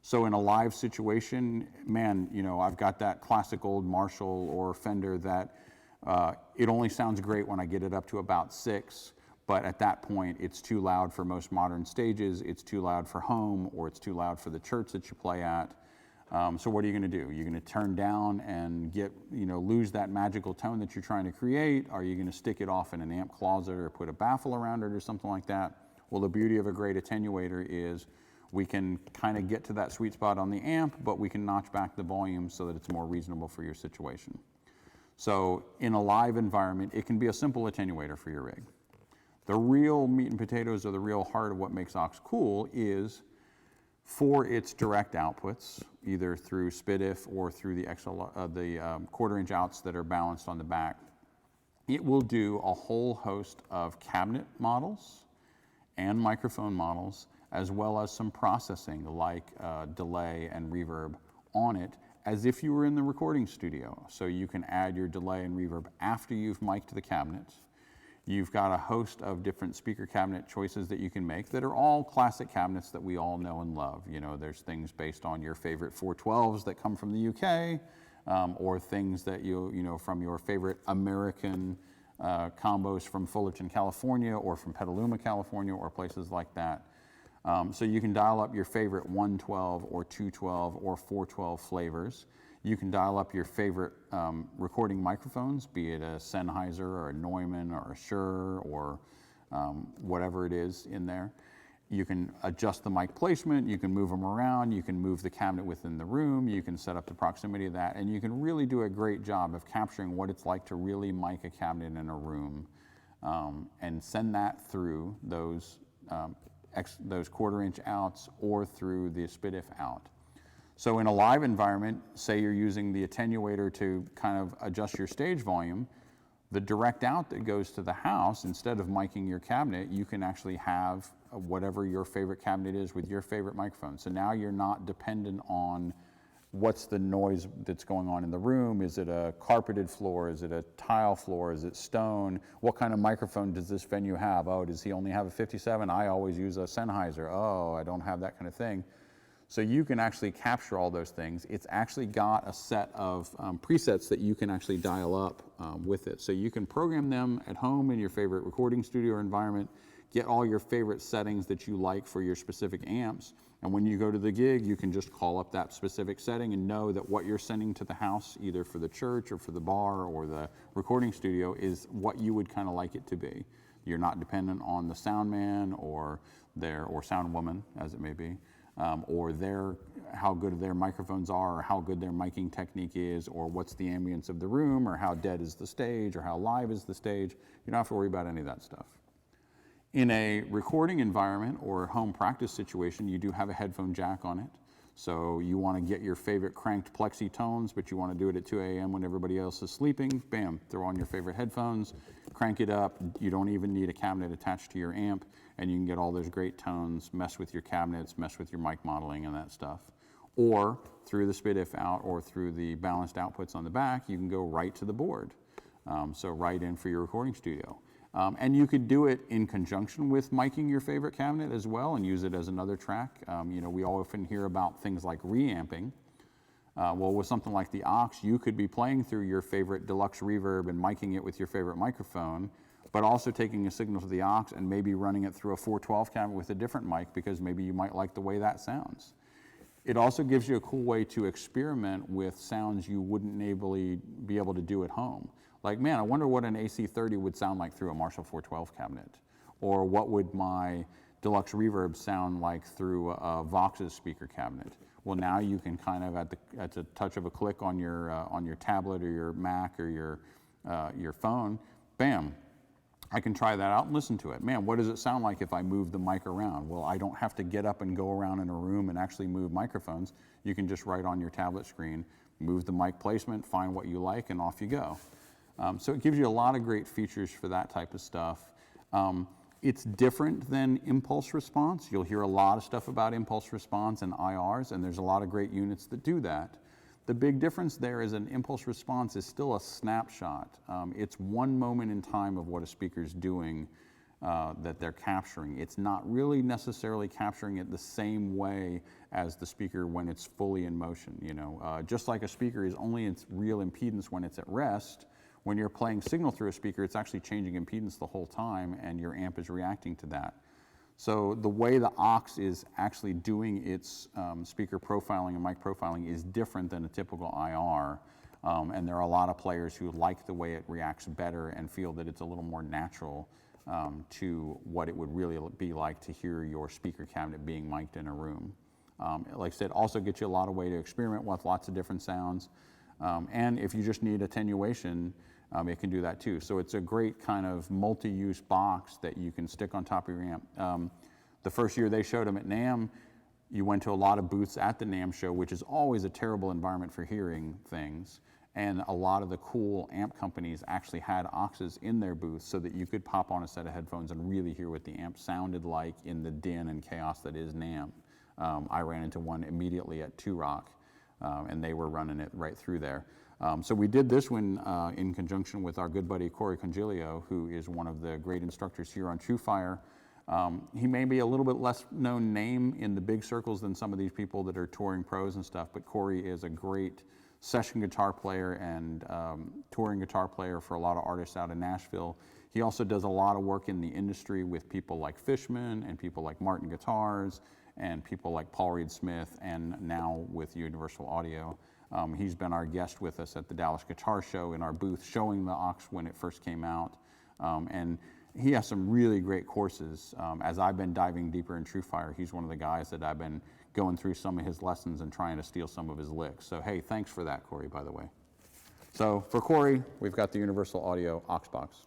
So in a live situation, man, you know, I've got that classic old Marshall or Fender that it only sounds great when I get it up to about 6, but at that point it's too loud for most modern stages, it's too loud for home, or it's too loud for the church that you play at. So what are you going to do? You're going to turn down and lose that magical tone that you're trying to create? Are you going to stick it off in an amp closet or put a baffle around it or something like that? Well, the beauty of a great attenuator is we can kind of get to that sweet spot on the amp, but we can notch back the volume so that it's more reasonable for your situation. So in a live environment, it can be a simple attenuator for your rig. The real meat and potatoes or the real heart of what makes aux cool is for its direct outputs, either through SPDIF or through the quarter-inch outs that are balanced on the back, it will do a whole host of cabinet models and microphone models, as well as some processing like delay and reverb on it, as if you were in the recording studio. So you can add your delay and reverb after you've mic'd the cabinet. You've got a host of different speaker cabinet choices that you can make that are all classic cabinets that we all know and love. You know, there's things based on your favorite 412s that come from the UK, or things that you know from your favorite American combos from Fullerton, California, or from Petaluma, California, or places like that. So you can dial up your favorite 112 or 212 or 412 flavors. You can dial up your favorite recording microphones, be it a Sennheiser or a Neumann or a Shure or whatever it is in there. You can adjust the mic placement, you can move them around, you can move the cabinet within the room, you can set up the proximity of that, and you can really do a great job of capturing what it's like to really mic a cabinet in a room, and send that through those 1/4-inch outs or through the SPDIF out. So in a live environment, say you're using the attenuator to kind of adjust your stage volume, the direct out that goes to the house, instead of miking your cabinet, you can actually have whatever your favorite cabinet is with your favorite microphone. So now you're not dependent on what's the noise that's going on in the room. Is it a carpeted floor? Is it a tile floor? Is it stone? What kind of microphone does this venue have? Oh, does he only have a 57? I always use a Sennheiser. Oh, I don't have that kind of thing. So you can actually capture all those things. It's actually got a set of presets that you can actually dial up with it. So you can program them at home in your favorite recording studio environment, get all your favorite settings that you like for your specific amps, and when you go to the gig, you can just call up that specific setting and know that what you're sending to the house, either for the church or for the bar or the recording studio, is what you would kind of like it to be. You're not dependent on the sound man or sound woman, as it may be. Or how good their microphones are, or how good their miking technique is, or what's the ambience of the room, or how dead is the stage, or how live is the stage. You don't have to worry about any of that stuff. In a recording environment or home practice situation, you do have a headphone jack on it. So you want to get your favorite cranked plexi tones, but you want to do it at 2 a.m. when everybody else is sleeping. Bam, throw on your favorite headphones, crank it up. You don't even need a cabinet attached to your amp, and you can get all those great tones, mess with your cabinets, mess with your mic modeling and that stuff. Or through the SPDIF out or through the balanced outputs on the back, you can go right to the board. So right in for your recording studio. And you could do it in conjunction with miking your favorite cabinet as well and use it as another track. You know, we often hear about things like reamping. Well, with something like the aux, you could be playing through your favorite deluxe reverb and miking it with your favorite microphone, but also taking a signal to the aux and maybe running it through a 412 cabinet with a different mic because maybe you might like the way that sounds. It also gives you a cool way to experiment with sounds you wouldn't be able to do at home. Like, man, I wonder what an AC30 would sound like through a Marshall 412 cabinet. Or what would my deluxe reverb sound like through a Vox's speaker cabinet. Well, now you can kind of at the touch of a click on your tablet or your Mac or your phone, bam, I can try that out and listen to it. Man, what does it sound like if I move the mic around? Well, I don't have to get up and go around in a room and actually move microphones. You can just write on your tablet screen, move the mic placement, find what you like, and off you go. So it gives you a lot of great features for that type of stuff. It's different than impulse response. You'll hear a lot of stuff about impulse response and IRs, and there's a lot of great units that do that. The big difference there is an impulse response is still a snapshot. It's one moment in time of what a speaker's doing that they're capturing. It's not really necessarily capturing it the same way as the speaker when it's fully in motion. You know, just like a speaker is only its real impedance when it's at rest, when you're playing signal through a speaker, it's actually changing impedance the whole time, and your amp is reacting to that. So the way the aux is actually doing its speaker profiling and mic profiling is different than a typical IR, and there are a lot of players who like the way it reacts better and feel that it's a little more natural to what it would really be like to hear your speaker cabinet being mic'd in a room. Like I said, also gets you a lot of way to experiment with lots of different sounds, and if you just need attenuation, it can do that too. So it's a great kind of multi-use box that you can stick on top of your amp. The first year they showed them at NAMM, you went to a lot of booths at the NAMM show, which is always a terrible environment for hearing things. And a lot of the cool amp companies actually had auxes in their booths so that you could pop on a set of headphones and really hear what the amp sounded like in the din and chaos that is NAMM. I ran into one immediately at 2 Rock, and they were running it right through there. So we did this one in conjunction with our good buddy Koji Comp, who is one of the great instructors here on TrueFire. He may be a little bit less known name in the big circles than some of these people that are touring pros and stuff, but Koji is a great session guitar player and touring guitar player for a lot of artists out in Nashville. He also does a lot of work in the industry with people like Fishman and people like Martin Guitars and people like Paul Reed Smith, and now with Universal Audio. He's been our guest with us at the Dallas Guitar Show in our booth, showing the aux when it first came out. And he has some really great courses. As I've been diving deeper in TrueFire, he's one of the guys that I've been going through some of his lessons and trying to steal some of his licks. So hey, thanks for that, Koji, by the way. So for Koji, we've got the Universal Audio aux box.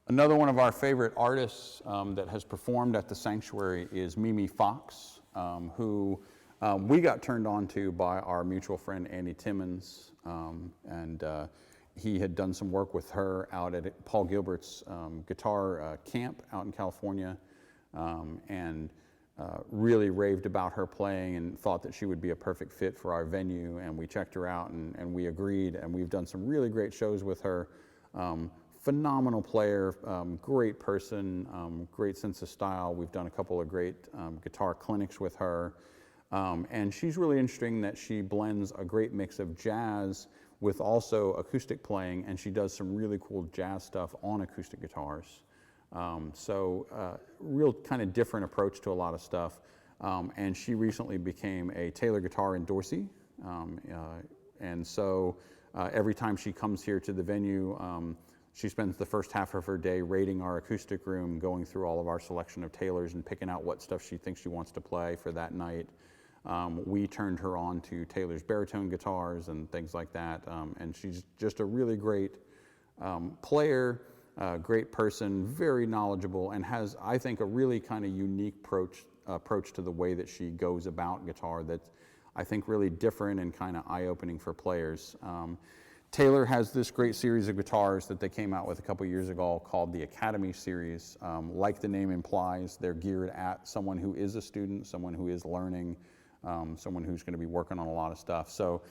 Another one of our favorite artists that has performed at the Sanctuary is Mimi Fox, who we got turned on to by our mutual friend Andy Timmons, and he had done some work with her out at Paul Gilbert's guitar camp out in California, and really raved about her playing and thought that she would be a perfect fit for our venue, and we checked her out and we agreed, and we've done some really great shows with her. Phenomenal player, great person, great sense of style. We've done a couple of great guitar clinics with her. And she's really interesting that she blends a great mix of jazz with also acoustic playing, and she does some really cool jazz stuff on acoustic guitars. Real kind of different approach to a lot of stuff. And she recently became a Taylor guitar endorsee. And so every time she comes here to the venue, she spends the first half of her day raiding our acoustic room, going through all of our selection of Taylors and picking out what stuff she thinks she wants to play for that night. We turned her on to Taylor's baritone guitars and things like that. And she's just a really great player, great person, very knowledgeable, and has, I think, a really kind of unique approach to the way that she goes about guitar that's, I think, really different and kind of eye-opening for players. Taylor has this great series of guitars that they came out with a couple years ago called the Acadmie series. Like the name implies, they're geared at someone who is a student, someone who is learning, someone who's going to be working on a lot of stuff. So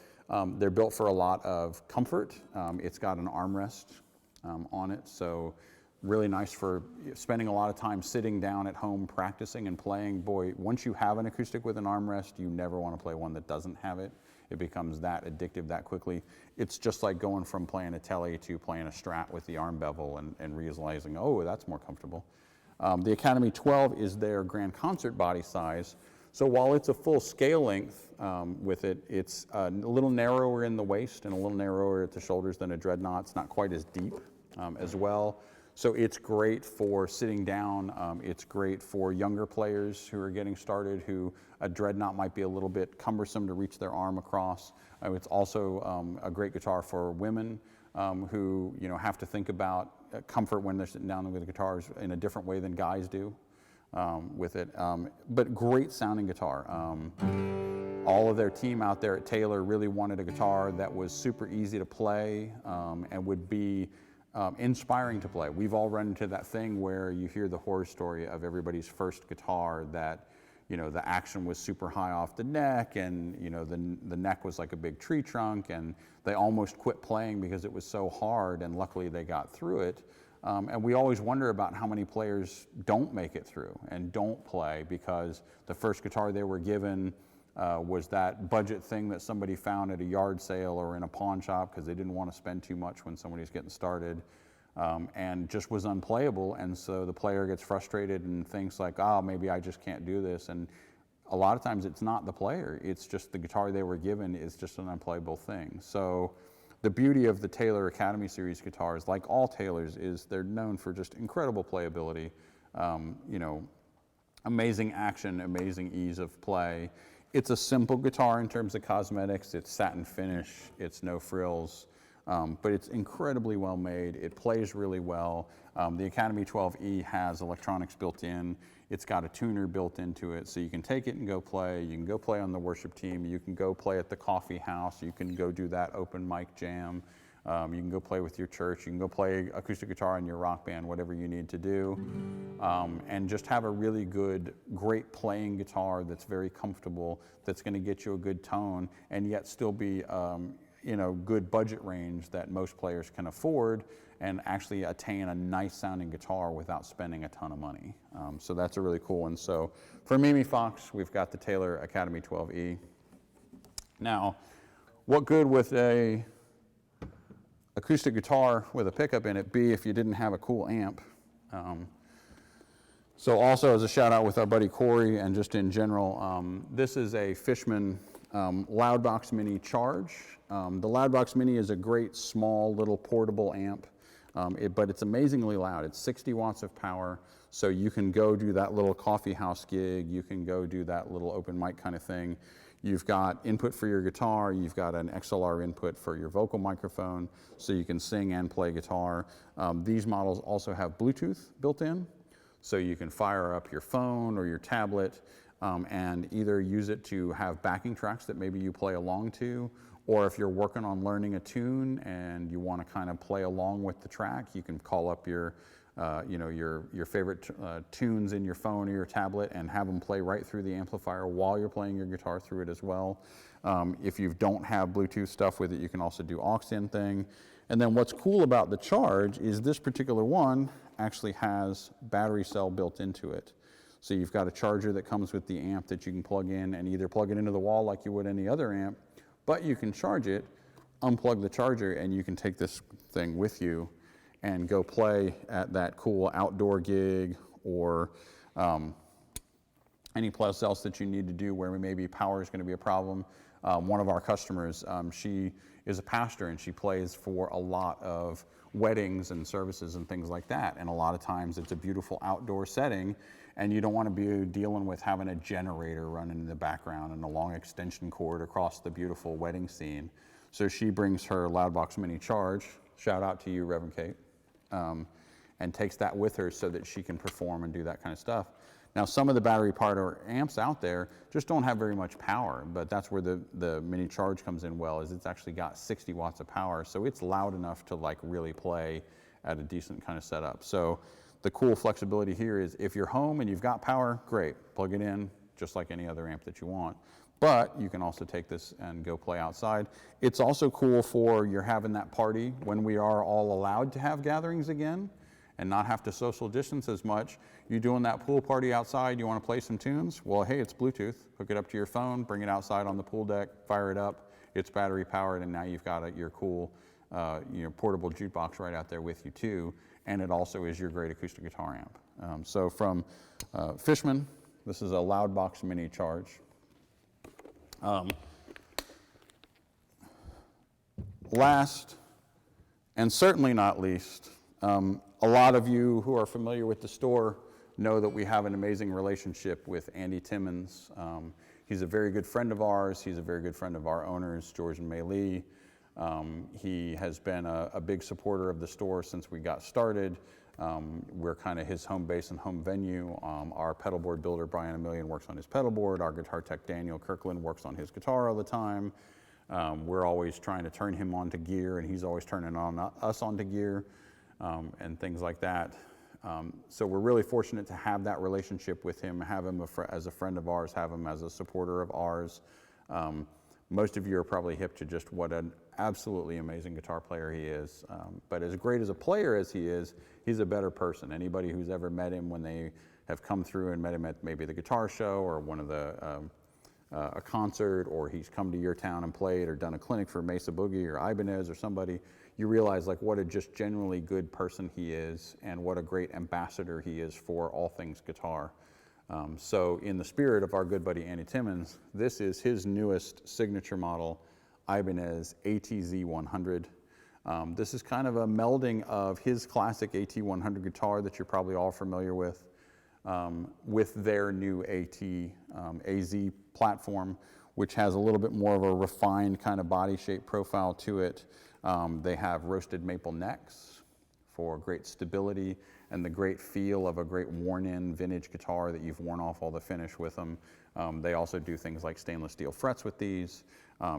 they're built for a lot of comfort. It's got an armrest on it, so really nice for spending a lot of time sitting down at home practicing and playing. Boy, once you have an acoustic with an armrest, you never want to play one that doesn't have it. It becomes that addictive that quickly. It's just like going from playing a Tele to playing a Strat with the arm bevel and realizing, oh, that's more comfortable. The Acadmie 12 is their grand concert body size. So while it's a full scale length with it, it's a little narrower in the waist and a little narrower at the shoulders than a Dreadnought. It's not quite as deep as well. So it's great for sitting down. It's great for younger players who are getting started, who a Dreadnought might be a little bit cumbersome to reach their arm across. It's also a great guitar for women who have to think about comfort when they're sitting down with the guitars in a different way than guys do with it. But great sounding guitar. All of their team out there at Taylor really wanted a guitar that was super easy to play and would be inspiring to play. We've all run into that thing where you hear the horror story of everybody's first guitar that, the action was super high off the neck and, the neck was like a big tree trunk and they almost quit playing because it was so hard, and luckily they got through it. And we always wonder about how many players don't make it through and don't play because the first guitar they were given was that budget thing that somebody found at a yard sale or in a pawn shop because they didn't want to spend too much when somebody's getting started, and just was unplayable. And so the player gets frustrated and thinks like, oh, maybe I just can't do this. And a lot of times it's not the player, it's just the guitar they were given is just an unplayable thing. So the beauty of the Taylor Acadmie series guitars, like all Taylors, is they're known for just incredible playability, amazing action, amazing ease of play. It's a simple guitar in terms of cosmetics. It's satin finish, it's no frills, but it's incredibly well made. It plays really well. The Acadmie 12E has electronics built in. It's got a tuner built into it, so you can take it and go play. You can go play on the worship team. You can go play at the coffee house. You can go do that open mic jam. You can go play with your church. You can go play acoustic guitar in your rock band, whatever you need to do. And just have a really good, great playing guitar that's very comfortable, that's going to get you a good tone, and yet still be, good budget range that most players can afford, and actually attain a nice sounding guitar without spending a ton of money. So that's a really cool one. So for Mimi Fox, we've got the Taylor Academy 12E. Now, what good would a acoustic guitar with a pickup in it be if you didn't have a cool amp? So also as a shout out with our buddy Corey, and just in general, this is a Fishman Loudbox Mini Charge. The Loudbox Mini is a great small little portable amp, but it's amazingly loud. It's 60 watts of power, so you can go do that little coffee house gig, you can go do that little open mic kind of thing. You've got input for your guitar, you've got an XLR input for your vocal microphone, so you can sing and play guitar. These models also have Bluetooth built in, so you can fire up your phone or your tablet and either use it to have backing tracks that maybe you play along to, or if you're working on learning a tune and you want to kind of play along with the track, you can call up your favorite tunes in your phone or your tablet and have them play right through the amplifier while you're playing your guitar through it as well. If you don't have Bluetooth stuff with it, you can also do aux-in thing. And then what's cool about the Charge is this particular one actually has battery cell built into it. So you've got a charger that comes with the amp that you can plug in and either plug it into the wall like you would any other amp, but you can charge it, unplug the charger, and you can take this thing with you and go play at that cool outdoor gig, or any place else that you need to do where maybe power is going to be a problem. One of our customers, she is a pastor, and she plays for a lot of weddings and services and things like that. And a lot of times it's a beautiful outdoor setting, and you don't want to be dealing with having a generator running in the background and a long extension cord across the beautiful wedding scene. So she brings her Loudbox Mini Charge, shout out to you, Reverend Kate, and takes that with her so that she can perform and do that kind of stuff. Now, some of the battery-powered amps out there just don't have very much power, but that's where the Mini Charge comes in well, is it's actually got 60 watts of power, so it's loud enough to like really play at a decent kind of setup. So the cool flexibility here is if you're home and you've got power, great, plug it in just like any other amp that you want. But you can also take this and go play outside. It's also cool for you're having that party when we are all allowed to have gatherings again and not have to social distance as much. You're doing that pool party outside, you want to play some tunes? Well, hey, it's Bluetooth. Hook it up to your phone, bring it outside on the pool deck, fire it up. It's battery powered, and now you've got your cool portable jukebox right out there with you too. And it also is your great acoustic guitar amp. So from Fishman, this is a Loudbox Mini Charge. Last, and certainly not least, a lot of you who are familiar with the store know that we have an amazing relationship with Andy Timmons. He's a very good friend of ours. He's a very good friend of our owners, George and May Lee. He has been a big supporter of the store since we got started. We're kind of his home base and home venue. Our pedal board builder, Brian Emilian, works on his pedal board. Our guitar tech, Daniel Kirkland, works on his guitar all the time. We're always trying to turn him onto gear, and he's always turning us onto gear, and things like that. So we're really fortunate to have that relationship with him, have him as a friend of ours, have him as a supporter of ours. Most of you are probably hip to just what an absolutely amazing guitar player he is. But as great as a player as he is, he's a better person. Anybody who's ever met him when they have come through and met him at maybe the guitar show or one of a concert, or he's come to your town and played or done a clinic for Mesa Boogie or Ibanez or somebody, you realize like what a just generally good person he is and what a great ambassador he is for all things guitar. So in the spirit of our good buddy Andy Timmons, this is his newest signature model, Ibanez ATZ100. This is kind of a melding of his classic AT100 guitar that you're probably all familiar with their new AZ platform, which has a little bit more of a refined kind of body shape profile to it. They have roasted maple necks for great stability and the great feel of a great worn-in vintage guitar that you've worn off all the finish with them. They also do things like stainless steel frets with these.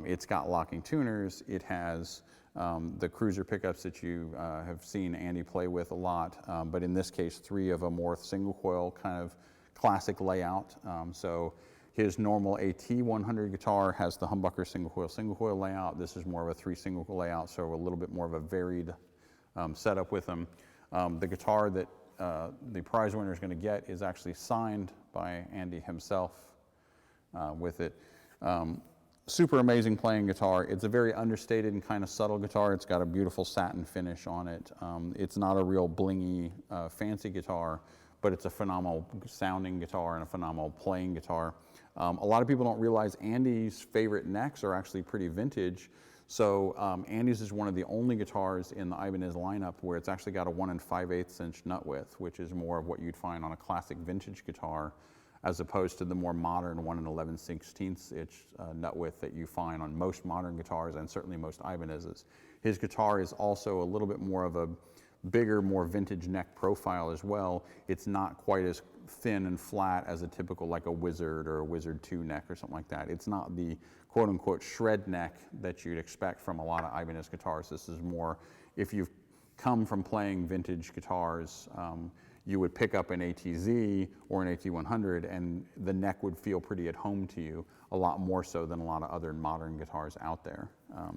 It's got locking tuners. It has the cruiser pickups that you have seen Andy play with a lot, but in this case, 3 of a more single coil kind of classic layout. So his normal AT100 guitar has the humbucker single coil layout. This is more of a 3 single coil layout, so a little bit more of a varied setup with them. The guitar that the prize winner is going to get is actually signed by Andy himself with it. Super amazing playing guitar. It's a very understated and kind of subtle guitar. It's got a beautiful satin finish on it. It's not a real blingy, fancy guitar, but it's a phenomenal sounding guitar and a phenomenal playing guitar. A lot of people don't realize Andy's favorite necks are actually pretty vintage. So Andy's is one of the only guitars in the Ibanez lineup where it's actually got a 1 5/8 inch nut width, which is more of what you'd find on a classic vintage guitar, as opposed to the more modern 1 11/16 inch nut width that you find on most modern guitars and certainly most Ibanez's. His guitar is also a little bit more of a bigger, more vintage neck profile as well. It's not quite as thin and flat as a typical like a Wizard or a Wizard 2 neck or something like that. It's not the quote unquote shred neck that you'd expect from a lot of Ibanez guitars. This is more, if you've come from playing vintage guitars, you would pick up an ATZ or an AT100 and the neck would feel pretty at home to you, a lot more so than a lot of other modern guitars out there.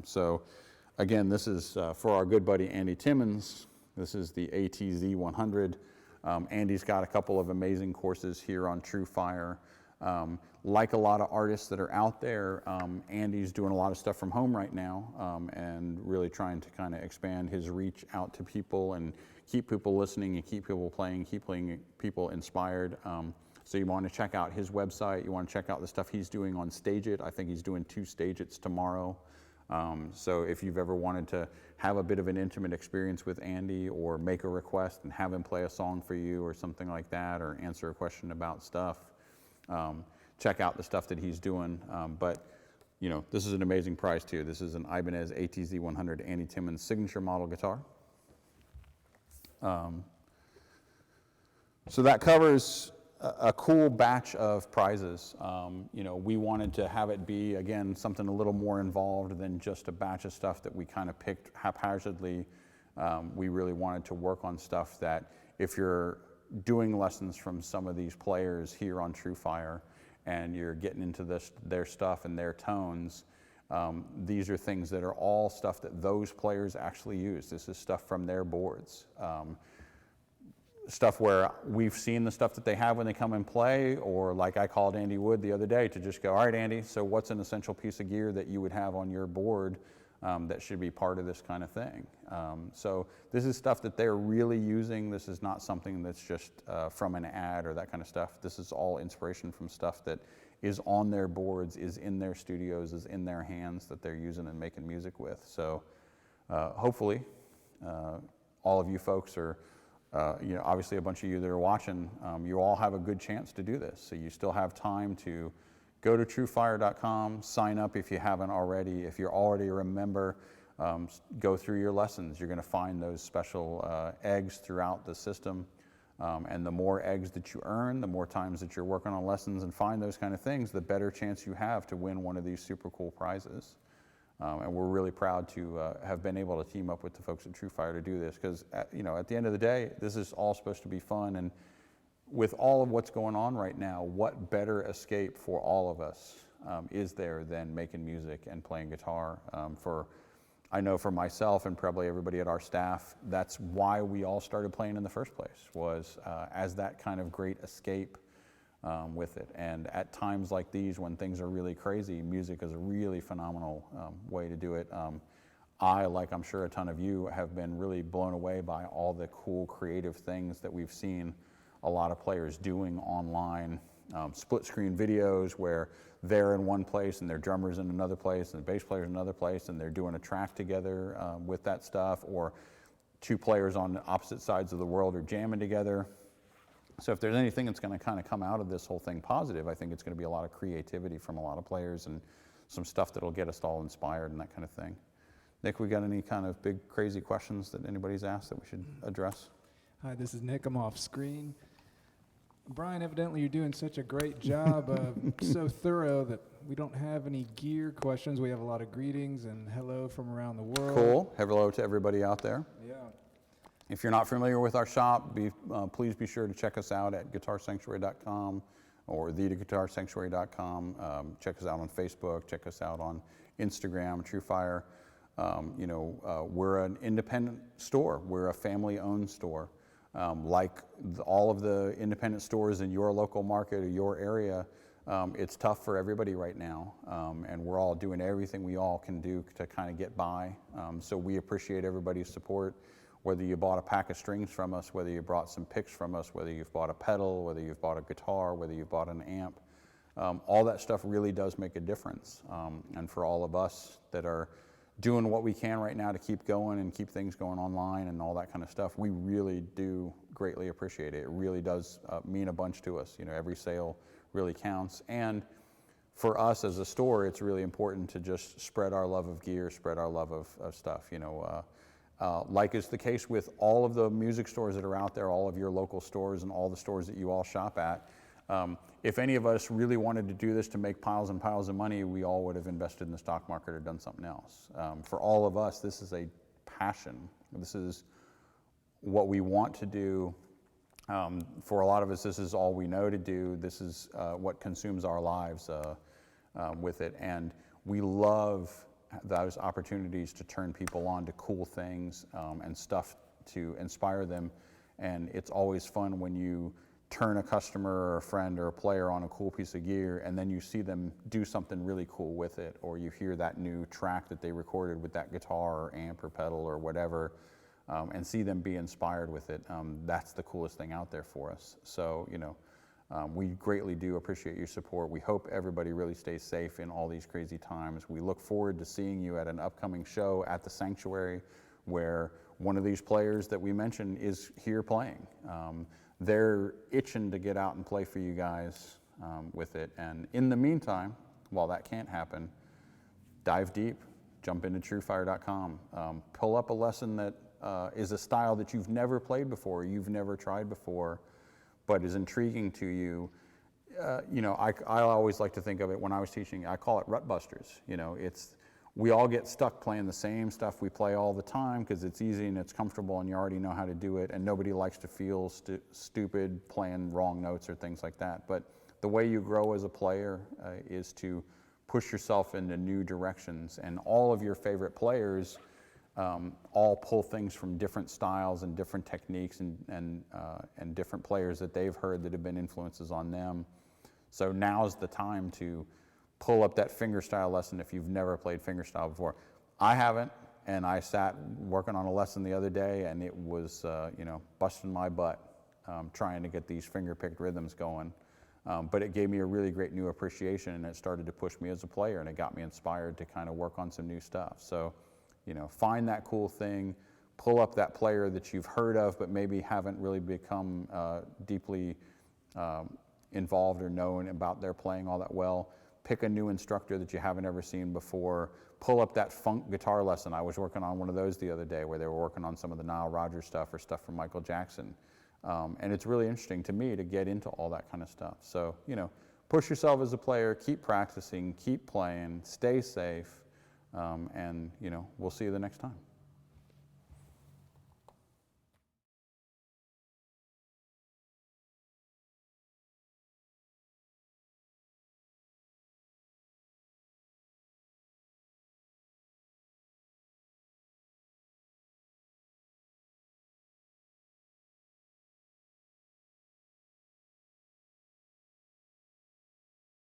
So again, this is for our good buddy Andy Timmons. This is the ATZ 100. Andy's got a couple of amazing courses here on TrueFire. Like a lot of artists that are out there, Andy's doing a lot of stuff from home right now and really trying to kind of expand his reach out to people and keep people listening and keep people playing, keep people inspired. So you want to check out his website. You want to check out the stuff he's doing on Stage It. I think he's doing 2 Stage It's tomorrow. So if you've ever wanted to have a bit of an intimate experience with Andy or make a request and have him play a song for you or something like that, or answer a question about stuff, check out the stuff that he's doing. But you know, this is an amazing prize too. This is an Ibanez ATZ 100 Andy Timmons signature model guitar. So that covers a cool batch of prizes. You know, we wanted to have it be, again, something a little more involved than just a batch of stuff that we kind of picked haphazardly. We really wanted to work on stuff that if you're doing lessons from some of these players here on TrueFire and you're getting into their stuff and their tones, these are things that are all stuff that those players actually use. This is stuff from their boards. Stuff where we've seen the stuff that they have when they come and play, or like I called Andy Wood the other day to just go, all right, Andy, so what's an essential piece of gear that you would have on your board that should be part of this kind of thing? So this is stuff that they're really using. This is not something that's just from an ad or that kind of stuff. This is all inspiration from stuff that is on their boards, is in their studios, is in their hands that they're using and making music with. So hopefully all of you folks are, you know, obviously a bunch of you that are watching, you all have a good chance to do this. So you still have time to go to TrueFire.com, sign up if you haven't already. If you're already a member, go through your lessons. You're going to find those special eggs throughout the system. And the more eggs that you earn, the more times that you're working on lessons and find those kind of things, the better chance you have to win one of these super cool prizes. And we're really proud to have been able to team up with the folks at TrueFire to do this, because you know, at the end of the day, this is all supposed to be fun. And with all of what's going on right now, what better escape for all of us is there than making music and playing guitar? I know for myself and probably everybody at our staff, that's why we all started playing in the first place, was as that kind of great escape with it. And at times like these, when things are really crazy, music is a really phenomenal way to do it. I, like I'm sure a ton of you, have been really blown away by all the cool creative things that we've seen a lot of players doing online. Split screen videos where they're in one place and their drummer's in another place and the bass player's in another place and they're doing a track together with that stuff, or 2 players on opposite sides of the world are jamming together. So if there's anything that's going to kind of come out of this whole thing positive, I think it's going to be a lot of creativity from a lot of players and some stuff that'll get us all inspired and that kind of thing. Nick, we got any kind of big crazy questions that anybody's asked that we should address? Hi, this is Nick. I'm off screen. Brian, evidently you're doing such a great job, so thorough that We don't have any gear questions. We have a lot of greetings and hello from around the world. Cool. Hello to everybody out there. Yeah. If you're not familiar with our shop, please be sure to check us out at guitarsanctuary.com or theguitarsanctuary.com. Check us out on Facebook. Check us out on Instagram, TrueFire. We're an independent store. We're a family-owned store. Like all of the independent stores in your local market or your area, it's tough for everybody right now, and we're all doing everything we all can do to kind of get by. So we appreciate everybody's support, whether you bought a pack of strings from us, whether you brought some picks from us, whether you've bought a pedal, whether you've bought a guitar, whether you've bought an amp. All that stuff really does make a difference. And for all of us that are doing what we can right now to keep going and keep things going online and all that kind of stuff, we really do greatly appreciate it. It really does mean a bunch to us. Every sale really counts. And for us as a store, it's really important to just spread our love of gear, spread our love of stuff. Like is the case with all of the music stores that are out there, all of your local stores and all the stores that you all shop at. If any of us really wanted to do this to make piles and piles of money, we all would have invested in the stock market or done something else. For all of us, this is a passion. This is what we want to do. For a lot of us, this is all we know to do. This is what consumes our lives with it. And we love those opportunities to turn people on to cool things and stuff to inspire them. And it's always fun when you turn a customer or a friend or a player on a cool piece of gear and then you see them do something really cool with it, or you hear that new track that they recorded with that guitar or amp or pedal or whatever, and see them be inspired with it. That's the coolest thing out there for us. So, we greatly do appreciate your support. We hope everybody really stays safe in all these crazy times. We look forward to seeing you at an upcoming show at the Sanctuary where one of these players that we mentioned is here playing. They're itching to get out and play for you guys with it. And in the meantime, while that can't happen, dive deep, jump into TrueFire.com, pull up a lesson that is a style that you've never played before, you've never tried before, but is intriguing to you. I always like to think of it when I was teaching, I call it rut busters. We all get stuck playing the same stuff we play all the time because it's easy and it's comfortable and you already know how to do it, and nobody likes to feel stupid playing wrong notes or things like that. But the way you grow as a player is to push yourself into new directions, and all of your favorite players all pull things from different styles and different techniques and different players that they've heard that have been influences on them. So now's the time to pull up that fingerstyle lesson if you've never played fingerstyle before. I haven't, and I sat working on a lesson the other day, and it was, busting my butt trying to get these finger-picked rhythms going. But it gave me a really great new appreciation, and it started to push me as a player, and it got me inspired to kind of work on some new stuff. So, find that cool thing, pull up that player that you've heard of, but maybe haven't really become deeply involved or known about their playing all that well. Pick a new instructor that you haven't ever seen before. Pull up that funk guitar lesson. I was working on one of those the other day where they were working on some of the Nile Rodgers stuff or stuff from Michael Jackson. And it's really interesting to me to get into all that kind of stuff. So, push yourself as a player, keep practicing, keep playing, stay safe, and, we'll see you the next time.